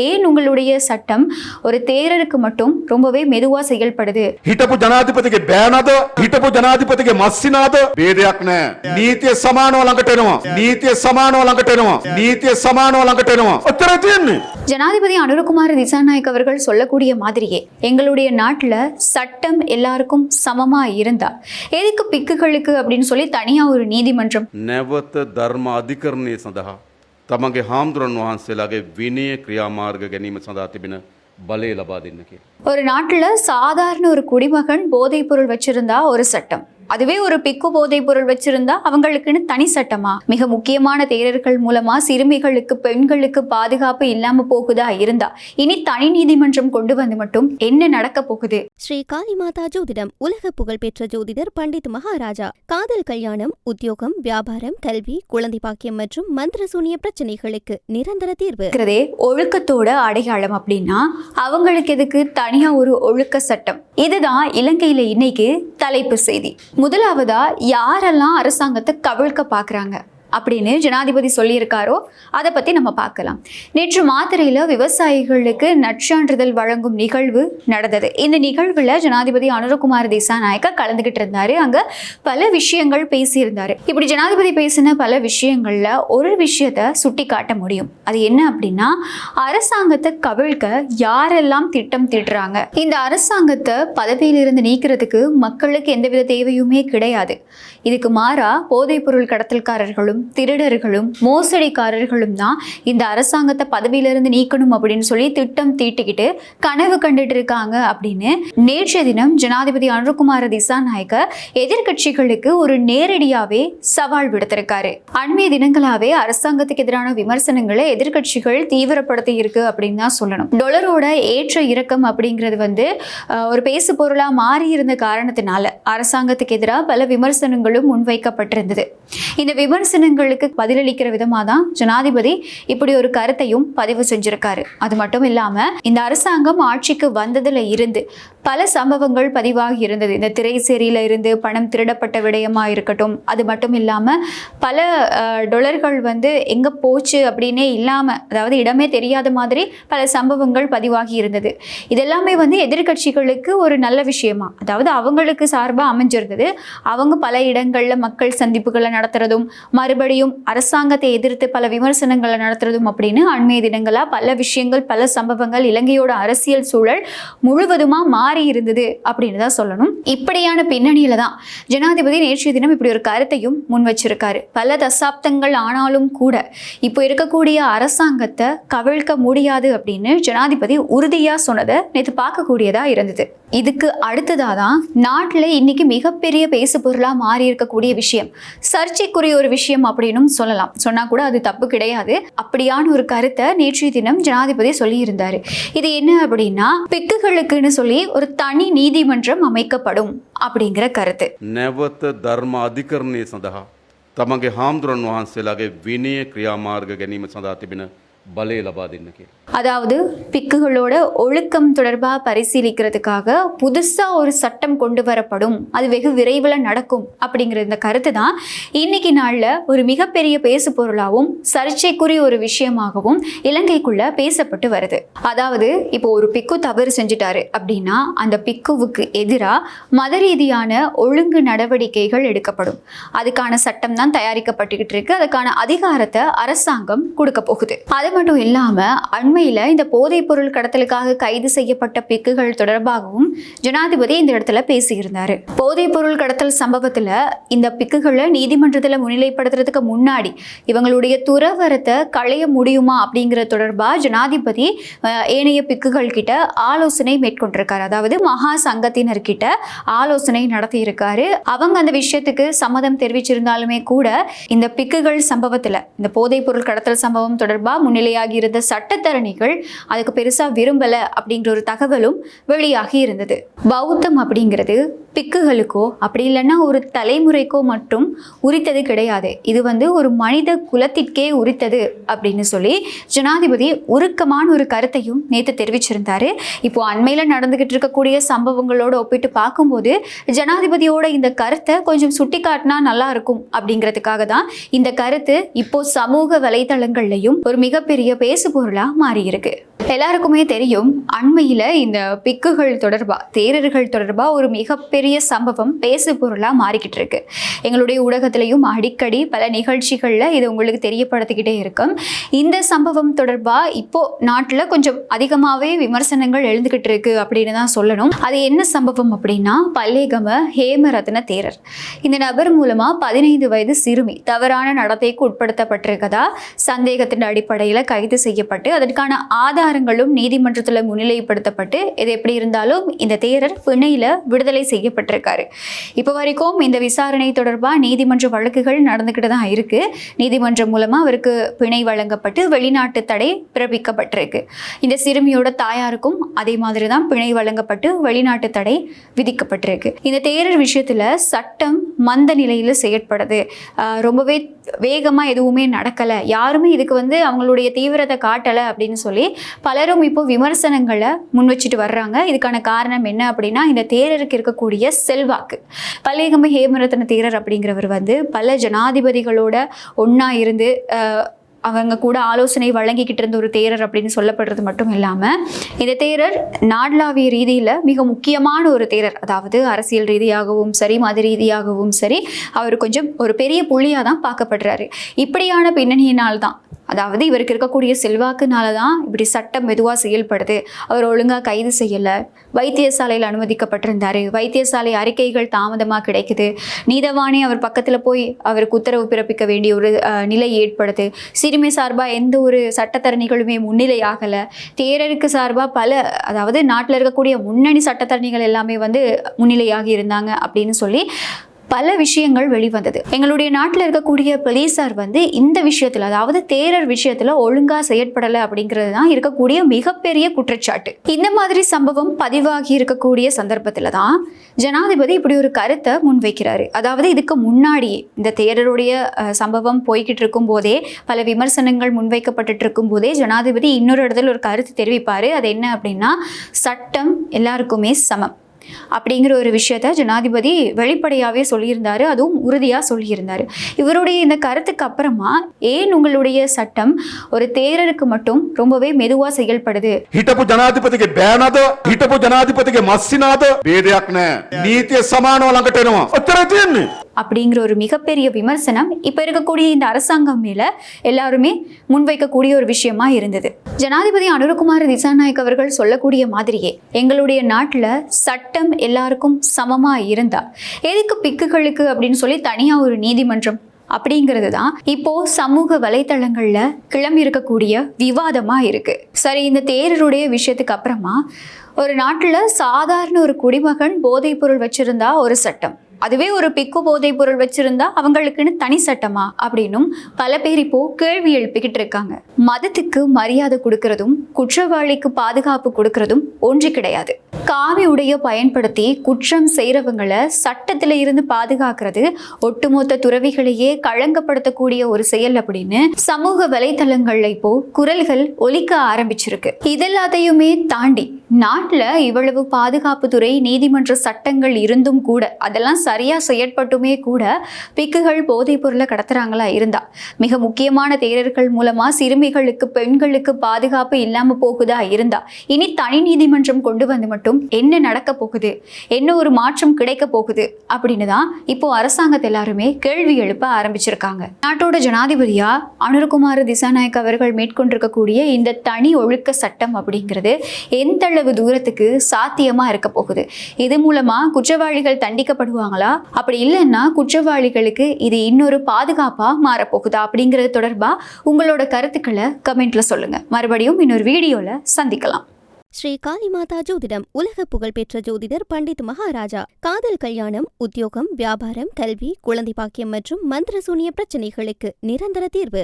ஏன் உங்களுடைய சட்டம் ஒரு தேரருக்கு மட்டும் ரொம்பவே மெதுவா செயல்படுது? හිටපු ජනාධිපතිගේ බෑනද හිටපු ජනාධිපතිගේ මස්සිනාද ભેදයක් නැහැ. නීතිය සමානව ළඟට එනවා. නීතිය සමානව ළඟට එනවා. නීතිය සමානව ළඟට එනවා. ඔච්චරයි තියෙන්නේ. ஜனாதிபதி அனுரகுமார் திசாநாயக் அவர்கள் சொல்லக்கூடிய மாதிரியே எங்களுடைய நாட்டுல சட்டம் எல்லாருக்கும் சமமா இருந்தா எதுக்கு பிக்குகளுக்கு அப்படின்னு சொல்லி தனியா ஒரு நீதிமன்றம்? නැවත ධර්ම අධිකරණය සඳහා තමගේ හාමුදුරන් වහන්සේලාගේ විනය ක්‍රියාමාර්ග ගැනීම සඳහා තිබෙන බලය ලබා දෙන්න කියලා. ஒரு நாட்டுல சாதாரண ஒரு குடிமகன் போதைப் பொருள் வச்சிருந்தா ஒரு சட்டம், அதுவே ஒரு பிக்கு போதைப் பொருள் வச்சிருந்தா அவங்களுக்குன்னு தனி சட்டமா? மிக முக்கியமான தேரர்கள் மூலமா சிறுமிகளுக்கு பெண்களுக்கு பாதுகாப்பு இல்லாம போகுதா இருந்தா இனி தனி நீதிமன்றம் கொண்டு வந்து மட்டும் என்ன நடக்க போகுது? ஸ்ரீ காளிமாதா ஜோதிடம் உலக புகழ்பெற்ற ஜோதிடர் பண்டித் மகாராஜா. காதல், கல்யாணம், உத்தியோகம், வியாபாரம், கல்வி, குழந்தை பாக்கியம் மற்றும் மந்திர சூனிய பிரச்சனைகளுக்கு நிரந்தர தீர்வு. ஒழுக்கத்தோட அடையாளம் அப்படின்னா அவங்களுக்கு எதுக்கு தனியா ஒரு ஒழுக்க சட்டம்? இதுதான் இலங்கையில இன்னைக்கு தலைப்பு செய்தி. முதலாவதா யாரெல்லாம் அரசாங்கத்தை கவிழ்க்க பாக்குறாங்க அப்படின்னு ஜனாதிபதி சொல்லியிருக்காரோ அதை பத்தி நம்ம பார்க்கலாம். நேற்று மாத்திரையில விவசாயிகளுக்கு நற்சான்றிதழ் வழங்கும் நிகழ்வு நடந்தது. இந்த நிகழ்வுல ஜனாதிபதி அனுரகுமார் திசாநாயக்க கலந்துகிட்டு இருந்தாரு. அங்க பல விஷயங்கள் பேசியிருந்தாரு. இப்படி ஜனாதிபதி பேசின பல விஷயங்கள்ல ஒரு விஷயத்த சுட்டி காட்ட முடியும். அது என்ன அப்படின்னா, அரசாங்கத்தை கவிழ்க்க யாரெல்லாம் திட்டம் தீட்டுறாங்க. இந்த அரசாங்கத்தை பதவியிலிருந்து நீக்கிறதுக்கு மக்களுக்கு எந்தவித தேவையுமே கிடையாது. இதுக்கு மாறா போதைப் பொருள் கடத்தல்காரர்களும் திருடர்களும் மோசடிக்காரர்களும் தான் இந்த அரசாங்கத்தை பதவியிலிருந்து நீக்கணும் அப்படின்னு சொல்லி திட்டம் தீட்டிக்கிட்டு கனவு கண்டுட்டு இருக்காங்க அப்படின்னு நேற்றைய தினம் ஜனாதிபதி அனுரகுமார திசாநாயக்க எதிர்கட்சிகளுக்கு ஒரு நேரடியாவே சவால் விடுத்திருக்காரு. அண்மைய தினங்களாவே அரசாங்கத்துக்கு எதிரான விமர்சனங்களை எதிர்கட்சிகள் தீவிரப்படுத்தி இருக்கு அப்படின்னு தான் சொல்லணும். டொலரோட ஏற்ற இறக்கம் அப்படிங்கிறது ஒரு பேசு பொருளா மாறி இருந்த காரணத்தினால அரசாங்கத்துக்கு எதிராக பல விமர்சனங்களும் முன்வைக்கப்பட்டிருந்தது. இந்த விமர்சனங்களுக்கு பதிலளிக்கிற விதமா தான் ஜனாதிபதி இப்படி ஒரு கருத்தையும் பதிவு செஞ்சிருக்காரு. அது மட்டும் இல்லாம இந்த அரசாங்கம் ஆட்சிக்கு வந்ததுல இருந்து பல சம்பவங்கள் பதிவாகி இருந்தது. இந்த திரைசேரியில இருந்து பணம் திருடப்பட்ட விடயமா இருக்கட்டும், அது மட்டும் இல்லாம பல டொலர்கள் எங்க போச்சு அப்படின்னே இல்லாம, அதாவது இடமே தெரியாத மாதிரி பல சம்பவங்கள் பதிவாகி இருந்தது. இதெல்லாமே எதிர்கட்சிகளுக்கு ஒரு நல்ல விஷயமா, அதாவது அவங்களுக்கு சார்பா அமைஞ்சிருந்தது. அவங்க பல இடங்கள்ல மக்கள் சந்திப்புகளை நடத்துறதும் மறுபடியும் அரசாங்கத்தை எதிர்த்து பல விமர்சனங்களை நடத்துறதும் அப்படின்னு அண்மைய தினங்களா பல விஷயங்கள் பல சம்பவங்கள் இலங்கையோட அரசியல் சூழல் முழுவதுமா மாறி இருந்தது அப்படின்னு தான் சொல்லணும். இப்படியான பின்னணியில தான் ஜனாதிபதி நேற்றைய தினம் இப்படி ஒரு கருத்தையும் முன் வச்சிருக்காரு. பல தசாப்தங்கள் ஆனாலும் கூட இப்போ இருக்கக்கூடிய அரசாங்கத்தை கவிழ்க்க முடியாது அப்படின்னு ஜனாதிபதி உறுதியா சொன்னதை நேற்று பார்க்கக்கூடியதா இருந்தது. இதுக்கு அடுத்ததாதான் நாட்டில் இன்னைக்கு மிகப்பெரிய பேசு பொருளா மாறி இருக்கக்கூடிய விஷயம், சர்ச்சைக்குரிய ஒரு விஷயம் அப்படின்னு சொல்லலாம். சொன்னா கூட அது தப்பு கிடையாது. அப்படியான ஒரு கருத்தை நேற்றைய தினம் ஜனாதிபதி சொல்லி இருந்தாரு. இது என்ன அப்படின்னா, பிக்குகளுக்குன்னு சொல்லி ஒரு தனி நீதிமன்றம் அமைக்கப்படும் அப்படிங்கிற கருத்து. නැවත ධර්ම අධිකරණය සඳහා තමගේ හාමුදුරන් වහන්සේලාගේ විනය ක්‍රියාමාර්ග ගැනීම සඳහා තිබෙන බලය ලබා දෙන්න කියලා. அதாவது பிக்குகளோட ஒழுக்கம் தொடர்பாக பரிசீலிக்கிறதுக்காக புதுசா ஒரு சட்டம் கொண்டு வரப்படும், அது வெகு விரைவில் நடக்கும் அப்படிங்கிற இந்த கருத்து தான் இன்னைக்கு நாள்ல ஒரு மிகப்பெரிய பேசு பொருளாகவும் சர்ச்சைக்குரிய ஒரு விஷயமாகவும் இலங்கைக்குள்ள பேசப்பட்டு வருது. அதாவது இப்போ ஒரு பிக்கு தவறு செஞ்சுட்டாரு அப்படின்னா அந்த பிக்குவுக்கு எதிராக மத ரீதியான ஒழுங்கு நடவடிக்கைகள் எடுக்கப்படும். அதுக்கான சட்டம் தான் தயாரிக்கப்பட்டுக்கிட்டு இருக்கு. அதுக்கான அதிகாரத்தை அரசாங்கம் கொடுக்க போகுது. அது மட்டும் இல்லாம அண்மையில இந்த போதைப் பொருள் கடத்தலுக்காக கைது செய்யப்பட்ட பிக்குகள் தொடர்பாகவும் ஜனாதிபதி இந்த இடத்துல பேசியிருந்தாரு. போதைப் பொருள் கடத்தல் சம்பவத்துல இந்த பிக்குகளை நீதிமன்றத்துல முன்னிலைப்படுத்துறதுக்கு முன்னாடி இவங்களுடைய துறவரத்தை களைய முடியுமா அப்படிங்கிற தொடர்பா ஜனாதிபதி ஏனைய பிக்குகள் கிட்ட ஆலோசனை மேற்கொண்டிருக்காரு. அதாவது மகா சங்கத்தினர் கிட்ட ஆலோசனை நடத்தி இருக்காரு. அவங்க அந்த விஷயத்துக்கு சம்மதம் தெரிவிச்சிருந்தாலுமே கூட இந்த பிக்குகள் சம்பவத்துல இந்த போதைப் பொருள் கடத்தல் சம்பவம் தொடர்பா முன்னிலையாகி இருந்த சட்டத்தரணிகள் அதுக்கு பெருசா விரும்பல அப்படிங்கிற ஒரு தகவலும் வெளியாகி இருந்தது. பௌத்தம் அப்படிங்கிறது பிக்குகளுக்கோ அப்படி இல்லைன்னா ஒரு தலைமுறைக்கோ மட்டும் உரித்தது கிடையாது. இது ஒரு மனித குலத்திற்கே உரித்தது அப்படின்னு சொல்லி ஜனாதிபதி உருக்கமான ஒரு கருத்தையும் நேற்று தெரிவிச்சிருந்தாரு. இப்போ அண்மையில நடந்துகிட்டு இருக்கக்கூடிய சம்பவங்களோட ஒப்பிட்டு பார்க்கும்போது ஜனாதிபதியோட இந்த கருத்தை கொஞ்சம் சுட்டி காட்டினா நல்லா இருக்கும் அப்படிங்கிறதுக்காக தான் இந்த கருத்து இப்போ சமூக வலைதளங்கள்லையும் ஒரு மிகப்பெரிய மிகப்பெரிய பேசு பொருளா மாறி இருக்கு. எல்லாருக்குமே தெரியும், அண்மையில இந்த பிக்குகள் தொடர்பா, தேரர்கள் தொடர்பா ஒரு மிகப்பெரிய சம்பவம் பேசு பொருளா மாறிக்கிட்டு இருக்கு. எங்களுடைய ஊடகத்திலையும் அடிக்கடி பல நிகழ்ச்சிகள்ல இது உங்களுக்கு தெரியப்படுத்திக்கிட்டே இருக்கும். இந்த சம்பவம் தொடர்பா இப்போ நாட்டுல கொஞ்சம் அதிகமாவே விமர்சனங்கள் எழுந்துகிட்டு இருக்கு அப்படின்னு தான் சொல்லணும். அது என்ன சம்பவம் அப்படின்னா, பல்லேகம ஹேமரத்ன தேரர். இந்த நபர் மூலமா 15 வயது சிறுமி தவறான நடத்தைக்கு உட்படுத்தப்பட்டிருக்கதா சந்தேகத்தின் அடிப்படையில் கைது செய்யப்பட்டு அதற்கான ஆதாரங்களும் நீதிமன்றத்தில் முன்னிலைப்படுத்தப்பட்டு, இது எப்படி இருந்தாலும் இந்த தேரர் பிணையில விடுதலை செய்யப்பட்டிருக்காரு. இப்போ வரைக்கும் இந்த விசாரணை தொடர்பாக நீதிமன்ற வழக்குகள் நடந்துக்கிட்டு தான் இருக்கு. நீதிமன்றம் மூலமா அவருக்கு பிணை வழங்கப்பட்டு வெளிநாட்டு தடை பிறப்பிக்கப்பட்டிருக்கு. இந்த சிறுமியோட தாயாருக்கும் அதே மாதிரி தான் பிணை வழங்கப்பட்டு வெளிநாட்டு தடை விதிக்கப்பட்டிருக்கு. இந்த தேரர் விஷயத்துல சட்டம் மந்த நிலையில் செயற்படுது, ரொம்பவே வேகமா எதுவுமே நடக்கலை, யாருமே இதுக்கு அவங்களுடைய தீவிரத்தை காட்டலை அப்படின்னு சொல்லி பலரும் இப்போ விமர்சனங்களை முன் வச்சுட்டு வர்றாங்க. இதுக்கான காரணம் என்ன அப்படின்னா, இந்த தேரருக்கு இருக்கக்கூடிய செல்வாக்கு. பல்லேகம ஹேமரத்ன தேரர் அப்படிங்கிறவர் பல ஜனாதிபதிகளோட ஒன்றா இருந்து அவங்க கூட ஆலோசனை வழங்கிக்கிட்டு இருந்த ஒரு தேரர் அப்படின்னு சொல்லப்படுறது மட்டும் இல்லாமல், இந்த தேரர் நாடளாவிய ரீதியில் மிக முக்கியமான ஒரு தேரர். அதாவது அரசியல் ரீதியாகவும் சரி, மத ரீதியாகவும் சரி, அவர் கொஞ்சம் ஒரு பெரிய புள்ளியாக தான் பார்க்கப்படுறாரு. இப்படியான பின்னணியினால்தான், அதாவது இவருக்கு இருக்கக்கூடிய செல்வாக்குனால தான் இப்படி சட்டம் மெதுவாக செயல்படுது. அவர் ஒழுங்காக கைது செய்யலை, வைத்தியசாலையில் அனுமதிக்கப்பட்டிருந்தார், வைத்தியசாலை அறிக்கைகள் தாமதமாக கிடைக்குது, நீதவானே அவர் பக்கத்தில் போய் அவருக்கு உத்தரவு பிறப்பிக்க வேண்டிய ஒரு நிலை ஏற்படுது, சிறுமி சார்பாக எந்த ஒரு சட்டத்தரணிகளுமே முன்னிலையாகலை, தேரருக்கு சார்பாக அதாவது நாட்டில் இருக்கக்கூடிய முன்னணி சட்டத்தரணிகள் எல்லாமே முன்னிலையாகி இருந்தாங்க அப்படின்னு சொல்லி பல விஷயங்கள் வெளிவந்தது. எங்களுடைய நாட்டில் இருக்கக்கூடிய போலீசார் இந்த விஷயத்தில், அதாவது தேரர் விஷயத்தில் ஒழுங்காக செயற்படலை அப்படிங்கிறது தான் இருக்கக்கூடிய மிகப்பெரிய குற்றச்சாட்டு. இந்த மாதிரி சம்பவம் பதிவாகி இருக்கக்கூடிய சந்தர்ப்பத்தில் தான் ஜனாதிபதி இப்படி ஒரு கருத்தை முன்வைக்கிறாரு. அதாவது இதுக்கு முன்னாடி இந்த தேரருடைய சம்பவம் போய்கிட்டு இருக்கும் போதே, பல விமர்சனங்கள் முன்வைக்கப்பட்டு இருக்கும் போதே ஜனாதிபதி இன்னொரு இடத்துல ஒரு கருத்து தெரிவிப்பார். அது என்ன அப்படின்னா, சட்டம் எல்லாருக்குமே சமம் அப்படிங்கிற ஒரு விஷயத்த ஜனாதிபதி வெளிப்படையாகவே சொல்லியிருந்தாரு, அதுவும் உறுதியாக சொல்லியிருந்தாரு. இவருடைய இந்த கருத்துக்கு அப்புறமா ஏன் உங்களுடைய சட்டம் ஒரு தேரருக்கு மட்டும் ரொம்பவே மெதுவாக செயல்படுது? හිටපු ජනාධිපතිගේ බෑනද හිටපු ජනාධිපතිගේ මස්සිනාද ભેදයක් නැහැ. නීතිය සමානව ළඟට එනවා. ඔච්චරයි තියෙන්නේ. அப்படிங்கிற ஒரு மிகப்பெரிய விமர்சனம் இப்போ இருக்கக்கூடிய இந்த அரசாங்கம் மேல எல்லாருமே முன்வைக்கக்கூடிய ஒரு விஷயமா இருந்தது. ஜனாதிபதி அனுரகுமார திசாநாயக் அவர்கள் சொல்லக்கூடிய மாதிரியே, எங்களுடைய நாட்டில் சட்டம் எல்லாருக்கும் சமமா இருந்தா எதுக்கு பிக்குகளுக்கு அப்படின்னு சொல்லி தனியா ஒரு நீதிமன்றம் அப்படிங்கிறது தான் இப்போ சமூக வலைத்தளங்கள்ல கிளம்பி இருக்கக்கூடிய விவாதமா இருக்கு. சரி, இந்த தேரருடைய விஷயத்துக்கு அப்புறமா ஒரு நாட்டுல சாதாரண ஒரு குடிமகன் போதைப் பொருள் வச்சிருந்தா ஒரு சட்டம், அதுவே ஒரு பிக்கு போதைப் பொருள் வச்சிருந்தா அவங்களுக்குன்னு தனி சட்டமா அப்படின்னும் பல பேர் இப்போ கேள்வி எழுப்பிக்கிட்டு இருக்காங்க. மதத்துக்கு மரியாதை கொடுக்கறதும் குற்றவாளிக்கு பாதுகாப்பு கொடுக்கறதும் ஒன்று கிடையாது. காவி உடைய பயன்படுத்தி குற்றம் செய்யறவங்களை சட்டத்தில இருந்து பாதுகாக்கிறது ஒட்டுமொத்த துறவிகளையே களங்கப்படுத்தக்கூடிய ஒரு செயல் அப்படின்னு சமூக வலைத்தளங்கள்ல இப்போ குரல்கள் ஒலிக்க ஆரம்பிச்சிருக்கு. இதெல்லாத்தையுமே தாண்டி நாட்டுல இவ்வளவு பாதுகாப்பு துறை, நீதிமன்ற சட்டங்கள் இருந்தும் கூட, அதெல்லாம் சரியா செயற்பட்டுமே கூட பிக்குகள் போதைப் பொருளை கடத்துறாங்களா இருந்தா, மிக முக்கியமான தேரர்கள் மூலமா சிறுமிகளுக்கு, பெண்களுக்கு பாதுகாப்பு இல்லாம போகுதா இருந்தா, இனி தனி நீதிமன்றம் கொண்டு வந்து மட்டும் என்ன நடக்க போகுது, என்ன ஒரு மாற்றம் கிடைக்க போகுது அப்படின்னு தான் இப்போ அரசாங்கத்தை எல்லாருமே கேள்வி எழுப்ப ஆரம்பிச்சிருக்காங்க. நாட்டோட ஜனாதிபதியா அனுரகுமார திசாநாயக் அவர்கள் மேற்கொண்டிருக்கக்கூடிய இந்த தனி ஒழுக்க சட்டம் அப்படிங்கிறது எந்த அளவு தூரத்துக்கு சாத்தியமா இருக்க போகுது? இது மூலமா குற்றவாளிகள் தண்டிக்கப்படுவாங்களா, அப்படி இல்லைன்னா குற்றவாளிகளுக்கு இது இன்னொரு பாதுகாப்பா மாறப்போகுதா அப்படிங்கிறது தொடர்பா உங்களோட கருத்துக்களை கமெண்ட்ல சொல்லுங்க. மறுபடியும் இன்னொரு வீடியோல சந்திக்கலாம். ஸ்ரீ காளிமாதா ஜோதிடம் உலக புகழ்பெற்ற ஜோதிடர் பண்டித் மகாராஜா. காதல், கல்யாணம், உத்தியோகம், வியாபாரம், கல்வி, குழந்தை பாக்கியம் மற்றும் மந்திர சூனிய பிரச்சனைகளுக்கு நிரந்தர தீர்வு.